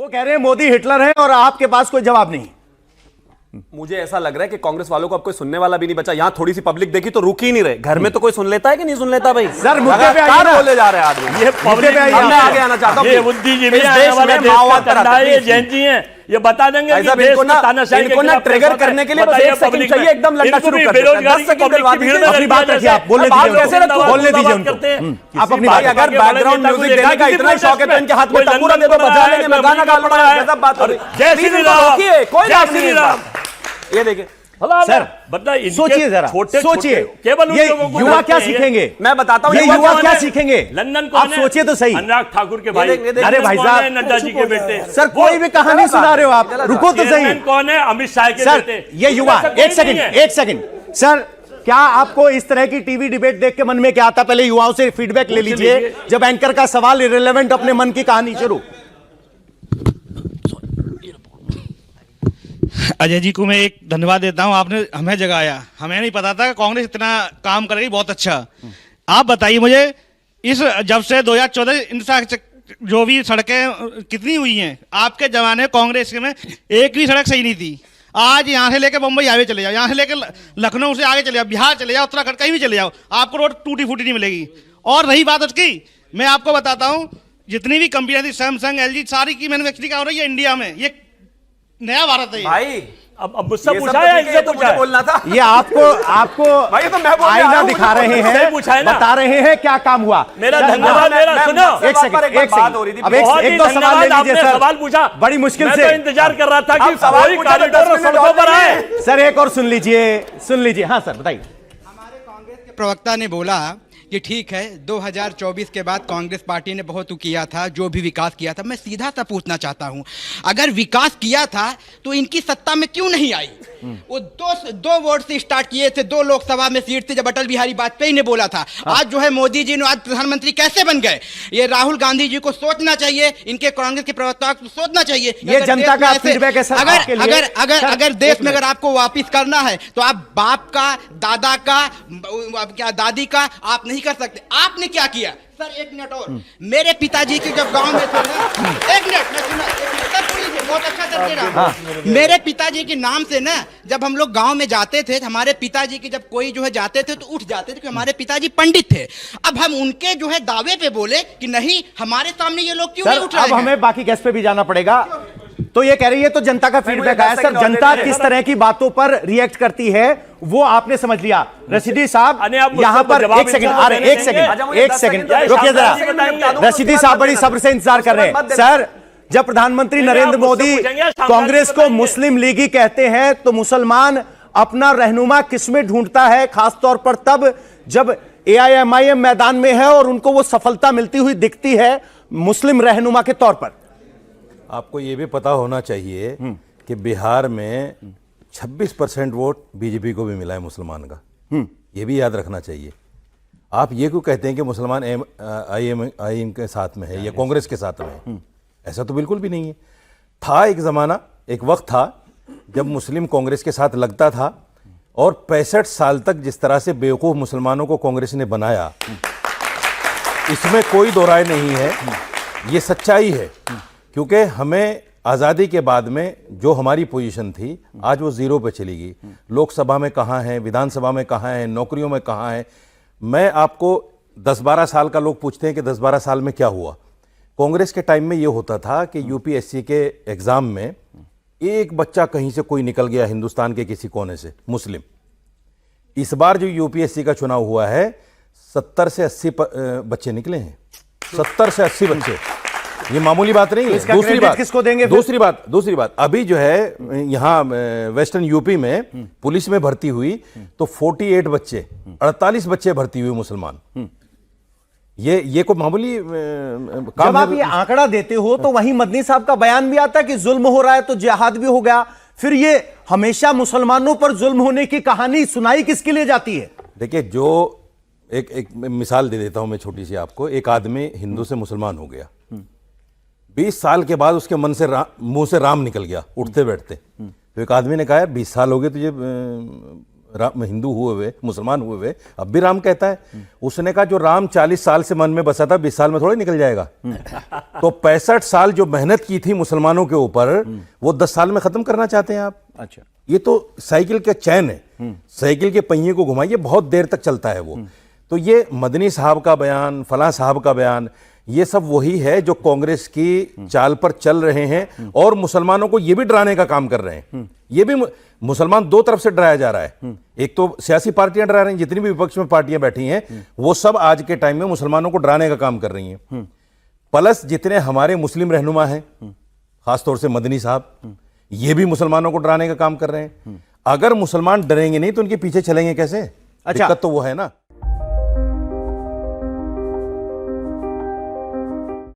कह रहे हैं मोदी हिटलर है और आपके पास कोई जवाब नहीं। मुझे ऐसा लग रहा है कि कांग्रेस वालों को अब कोई सुनने वाला भी नहीं बचा। यहाँ थोड़ी सी पब्लिक देखी तो रुक ही नहीं रहे। घर में तो कोई सुन लेता है कि नहीं सुन लेता भाई? सर मुद्दे पे आइए ना। बोले जा रहे हैं आदमी। ये पब्लिक पे आइए। मैं आगे आना चाहता हूँ। ये बुद्धिजीवी इस हैं, देश हमारे में देश का माओवाद पर कंधा है, ये आतंकी जैन जी हैं, ये बता देंगे कि देश इनको में तानाशाही के ना खिलाफ ट्रिगर कैसा करने के लिए बस बताइए एक सेकंड पब्लिक चाहिए, में। एकदम लड़ना इनको शुरू भी कर देते हैं। बेरोजगारी 10 सेकंड पब्लिक दिलवा की भीड़ दीजिए। में अपनी लग बात जाए रखिए, आप बोलने अब दीजिए कैसे उनको। रखो? बोलने दीजिए उनको। करते हैं। आप अपनी भाई बात अगर बैकग्राउंड म्यूजिक देने का इतना शौक है तो इनके हाथ में तंबूरा दे दो, बजा लेंगे। मैं गाना गा लूंगा, गजब बात हो रही है। जय श्री राम, कोई जय बात श्री नहीं। राम। ये देखिए सर सोचिए जरा, सोचिए ये युवा क्या सीखेंगे? मैं बताता हूँ ये युवा क्या सीखेंगे? लंदन आप सोचिए तो सही। अनुराग ठाकुर के भाई। अरे भाई साहब, नड्डा जी के बेटे। सर कोई भी कहानी सुना रहे हो आप, रुको तो सही। कौन है? अमित शाह के सर बेटे। ये युवा, एक सेकंड सर, क्या आपको इस तरह की टीवी डिबेट देख के मन में क्या आता? पहले युवाओं से फीडबैक ले लीजिए। जब एंकर का सवाल इररिलेवेंट, अपने मन की कहानी शुरू। अजय जी को मैं एक धन्यवाद देता हूं, आपने हमें जगाया। हमें नहीं पता था कि कांग्रेस इतना काम करेगी, बहुत अच्छा। आप बताइए मुझे, इस जब से 2014 इंफ्रास्ट्रक्चर जो भी सड़कें कितनी हुई हैं, आपके जमाने कांग्रेस में एक भी सड़क सही नहीं थी। आज यहाँ से लेकर बम्बई हाईवे चले जाओ, यहाँ से लेकर लखनऊ से आगे चले जाओ, बिहार चले जाओ, उत्तराखंड कहीं भी चले जाओ, आपको रोड टूटी फूटी नहीं मिलेगी। और रही बात उसकी, मैं आपको बताता हूँ, जितनी भी कंपनियां थी, सैमसंग, एलजी, सारी की मैन्युफैक्चरिंग हो रही है इंडिया में। ये नया भारत है भाई। अब मुझसे पूछा है, इनसे पूछा है। बोलना था ये आपको भाई, तो मैं बोलने आईना आया हूं, दिखा मुझे रहे सही पूछा है हैं, ना? बता रहे हैं क्या काम हुआ। मेरा सर, धन्यवाद, मेरा सुनो। एक सेकंड बात हो रही थी। अब बहुत ही एक दो सवाल ले धन्यवाद, लीजिए आपने सर। सवाल पूछा, बड़ी मुश्किल मैं से तो इंतजार कर रहा था कि आप सवाल कोई पूछा तो कॉरिडोर 10 मिनट सड़कों पर और आए। सर एक और सुन लीजिए। हाँ सर बताइए। हमारे कांग्रेस के प्रवक्ता ने बोला कि ठीक है, 2024 के बाद कांग्रेस पार्टी ने बहुत किया था, जो भी विकास किया था। मैं सीधा सा पूछना चाहता हूं, अगर विकास किया था तो इनकी सत्ता में क्यों नहीं आई? वो दो वोट से स्टार्ट किए थे, 2 लोकसभा में सीट थी जब अटल बिहारी वाजपेयी ने बोला था। आज जो है मोदी जी ने आज प्रधानमंत्री कैसे बन गए? ये राहुल गांधी जी को सोचना चाहिए, इनके कांग्रेस के प्रवक्ता को सोचना चाहिए। ये जनता का फीडबैक है सर आपके लिए। अगर देश में अगर आपको वापिस करना है तो आप बाप का, दादा का, क्या दादी का आप नहीं कर सकते। आपने क्या किया सर? 1 मिनट और। मेरे पिताजी की जब गांव में थे ना, 1 मिनट मैं सुना, 1 मिनट सर सुनिए, बहुत अच्छा सर दे रहा हूं। मेरे पिताजी के नाम से ना, जब हम लोग गांव में जाते थे, हमारे पिताजी की जब कोई जो है जाते थे तो उठ जाते थे, क्योंकि हमारे पिताजी पंडित थे। अब हम उनके जो है दावे पे बोले कि नहीं, हमारे सामने ये लोग क्यों नहीं उठ रहे हैं? अब हमें बाकी गेस्ट पे भी जाना पड़ेगा। तो ये कह रही है, तो जनता का फीडबैक आया सर, जनता किस तरह की बातों पर रिएक्ट करती है वो आपने समझ लिया। रशीदी साहब यहाँ पर एक सेकंड रुकिए जरा। रशीदी साहब बड़ी सब्र से इंतजार कर रहे हैं। सर जब प्रधानमंत्री नरेंद्र मोदी कांग्रेस को मुस्लिम लीगी कहते हैं तो मुसलमान अपना रहनुमा किसमें ढूंढता है? खासतौर पर तब जब AIMIM मैदान में है और उनको वो सफलता मिलती हुई दिखती है मुस्लिम रहनुमा के तौर पर। आपको ये भी पता होना चाहिए कि बिहार में 26% वोट बीजेपी को भी मिला है मुसलमान का। ये भी याद रखना चाहिए। आप ये क्यों कहते हैं कि मुसलमान IM के साथ में है या कांग्रेस के साथ में है? ऐसा तो बिल्कुल भी नहीं है। था एक ज़माना, एक वक्त था जब मुस्लिम कांग्रेस के साथ लगता था, और 65 साल तक जिस तरह से बेवकूफ़ मुसलमानों को कांग्रेस ने बनाया, इसमें कोई दो राय नहीं है। ये सच्चाई है, क्योंकि हमें आज़ादी के बाद में जो हमारी पोजीशन थी आज वो 0 पे चली गई। लोकसभा में कहाँ है, विधानसभा में कहाँ है, नौकरियों में कहाँ है। मैं आपको 10-12 साल का लोग पूछते हैं कि 10-12 साल में क्या हुआ। कांग्रेस के टाइम में ये होता था कि UPSC के एग्ज़ाम में एक बच्चा कहीं से कोई निकल गया हिंदुस्तान के किसी कोने से मुस्लिम। इस बार जो UPSC का चुनाव हुआ है 70 से 80 बच्चे निकले हैं। 70 से 80 बच्चे, ये मामूली बात नहीं है। किसको देंगे? दूसरी बात अभी जो है यहाँ वेस्टर्न यूपी में पुलिस में भर्ती हुई तो 48 बच्चे, 48 बच्चे भर्ती हुए मुसलमान। ये कोई मामूली काम? जब आप ये आंकड़ा देते हो तो वहीं मदनी साहब का बयान भी आता है कि जुल्म हो रहा है तो जिहाद भी हो गया। फिर ये हमेशा मुसलमानों पर जुल्म होने की कहानी सुनाई किसके लिए जाती है? देखिए, जो एक मिसाल दे देता हूं मैं छोटी सी आपको। एक आदमी हिंदू से मुसलमान हो गया, 20 साल के बाद उसके मन से मुंह से राम निकल गया उठते बैठते। तो एक आदमी ने कहा 20 साल हो गए तुझे हिंदू हुए हुए, मुसलमान हुए हुए, अब भी राम कहता है। उसने कहा जो राम 40 साल से मन में बसा था 20 साल में थोड़ी निकल जाएगा। तो 65 साल जो मेहनत की थी मुसलमानों के ऊपर, वो 10 साल में खत्म करना चाहते हैं आप। अच्छा, ये तो साइकिल का चैन है, साइकिल के पहिए को घुमाइए, बहुत देर तक चलता है वो। तो ये मदनी साहब का बयान, फलां साहब का बयान, ये सब वही है जो कांग्रेस की चाल पर चल रहे हैं और मुसलमानों को ये भी डराने का काम कर रहे हैं। ये भी मुसलमान दो तरफ से डराया जा रहा है। एक तो सियासी पार्टियां डरा रही हैं, जितनी भी विपक्ष में पार्टियां बैठी हैं वो सब आज के टाइम में मुसलमानों को डराने का काम कर रही हैं। प्लस जितने हमारे मुस्लिम रहनुमा हैं, खासतौर से मदनी साहब, ये भी मुसलमानों को डराने का काम कर रहे हैं। अगर मुसलमान डरेंगे नहीं तो उनके पीछे चलेंगे कैसे? अच्छा, दिक्कत तो वो है ना।